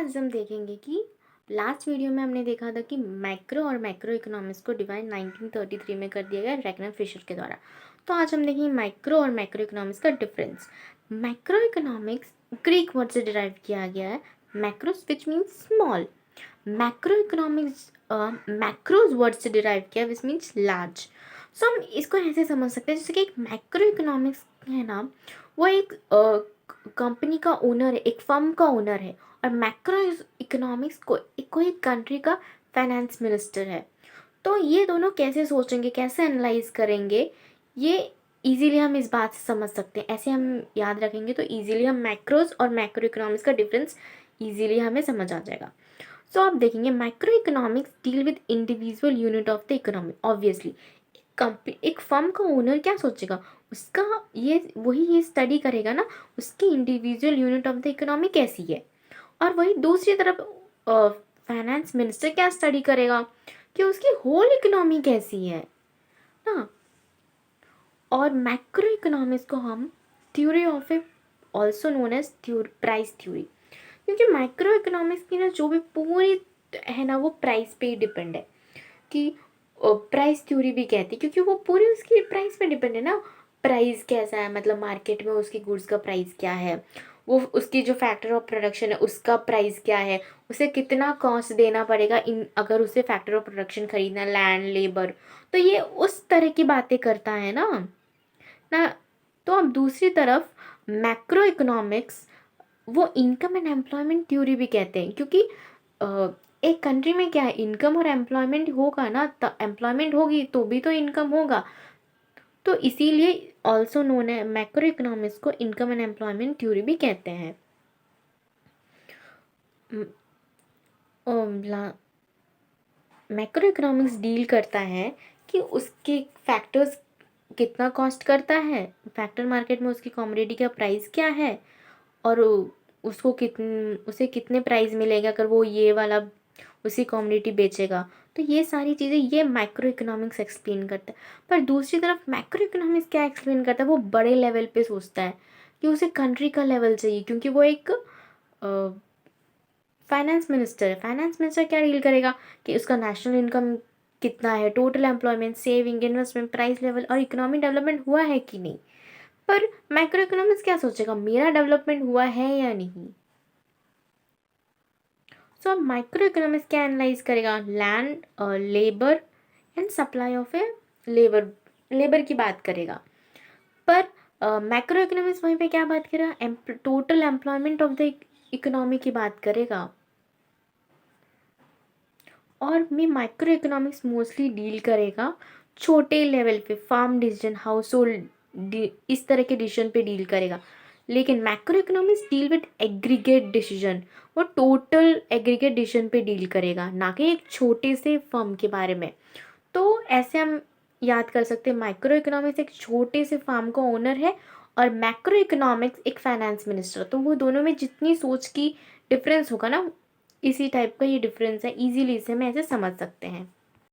आज हम देखेंगे कि लास्ट वीडियो में हमने देखा था कि मैक्रो और मैक्रो इकोनॉमिक्स को डिवाइड 1933 में कर दिया गया रैगनर फिशर के द्वारा। तो आज हम देखेंगे मैक्रो और मैक्रो इकोनॉमिक्स का difference. Macro economics Greek word से डिराइव किया गया है, macros which means small. Macro economics macros word से डिराइव किया विच मीन्स लार्ज। सो हम इसको ऐसे समझ सकते हैं जैसे कि एक मैक्रो इकोनॉमिक्स है ना, वो एक कंपनी का ओनर है, एक फर्म का ओनर है, और मैक्रो इकोनॉमिक्स को कोई कंट्री का फाइनेंस मिनिस्टर है। तो ये दोनों कैसे सोचेंगे, कैसे एनालाइज करेंगे, ये इजीली हम इस बात से समझ सकते हैं। ऐसे हम याद रखेंगे तो इजीली हम मैक्रोज और मैक्रो इकोनॉमिक्स का डिफरेंस इजीली हमें समझ आ जाएगा। सो आप देखेंगे macro economics deal with individual unit of the economy. Obviously company, एक फर्म का ओनर क्या सोचेगा, उसका ये वही ये स्टडी करेगा ना, उसकी individual unit of the economy कैसी है। और वही दूसरी तरफ फाइनेंस मिनिस्टर क्या स्टडी करेगा कि उसकी होल इकोनॉमी कैसी है ना। और मैक्रो इकोनॉमिक्स को हम theory of a also known as price theory, क्योंकि माइक्रो इकोनॉमिक्स की ना जो भी पूरी है ना वो प्राइस पे ही डिपेंड है, कि प्राइस थ्योरी भी कहती है क्योंकि वो पूरी उसकी प्राइस पे डिपेंड है ना। प्राइस कैसा है, मतलब मार्केट में उसकी गुड्स का प्राइस क्या है, वो उसकी जो फैक्टर ऑफ प्रोडक्शन है उसका प्राइस क्या है, उसे कितना कॉस्ट देना पड़ेगा इन अगर उसे फैक्टर ऑफ प्रोडक्शन खरीदना, लैंड, लेबर। तो ये उस तरह की बातें करता है ना। तो अब दूसरी तरफ मैक्रो इकोनॉमिक्स वो इनकम एंड एम्प्लॉयमेंट थ्योरी भी कहते हैं, क्योंकि एक कंट्री में क्या है, इनकम और एम्प्लॉयमेंट होगा ना, तो एम्प्लॉयमेंट होगी तो भी तो इनकम होगा। तो इसीलिए ऑल्सो नोन है मैक्रो इकोनॉमिक्स को इनकम एंड एम्प्लॉयमेंट थ्योरी भी कहते हैं। मैक्रो इकोनॉमिक्स डील करता है कि उसके फैक्टर्स कितना कॉस्ट करता है, फैक्टर मार्केट में उसकी कमोडिटी का प्राइस क्या है, और उसको उसे कितने प्राइस मिलेगा अगर वो ये वाला उसी कम्युनिटी बेचेगा। तो ये सारी चीज़ें ये माइक्रो इकोनॉमिक्स एक्सप्लेन करता है। पर दूसरी तरफ मैक्रो इकोनॉमिक्स क्या एक्सप्लेन करता है, वो बड़े लेवल पे सोचता है कि उसे कंट्री का लेवल चाहिए, क्योंकि वो एक फाइनेंस मिनिस्टर है। फाइनेंस मिनिस्टर क्या डील करेगा कि उसका नेशनल इनकम कितना है, total employment, saving, investment, price level और इकोनॉमिक डेवलपमेंट हुआ है कि नहीं। पर मैक्रो इकोनॉमिक्स क्या सोचेगा, मेरा डेवलपमेंट हुआ है या नहीं। सो अब माइक्रो इकोनॉमिक्स क्या एनालाइज करेगा, land, labour and supply of a labour की बात करेगा। पर मैक्रो इकोनॉमिक्स वहीं पे क्या बात करेगा, total employment of the economy की बात करेगा। और मैं माइक्रो इकोनॉमिक्स मोस्टली डील करेगा छोटे लेवल पे, फार्म डिसीजन, हाउस होल्ड, इस तरह के डिसीजन पे डील करेगा। लेकिन macro economics deal with aggregate decision, वो टोटल एग्रीगेट डिसीजन पे डील करेगा, ना कि एक छोटे से फर्म के बारे में। तो ऐसे हम याद कर सकते हैं, माइक्रो इकोनॉमिक्स एक छोटे से फार्म का ओनर है और मैक्रो इकोनॉमिक्स एक फाइनेंस मिनिस्टर। तो वो दोनों में जितनी सोच की डिफरेंस होगा ना, इसी टाइप का ये डिफरेंस है, इजीली इसे हम ऐसे समझ सकते हैं।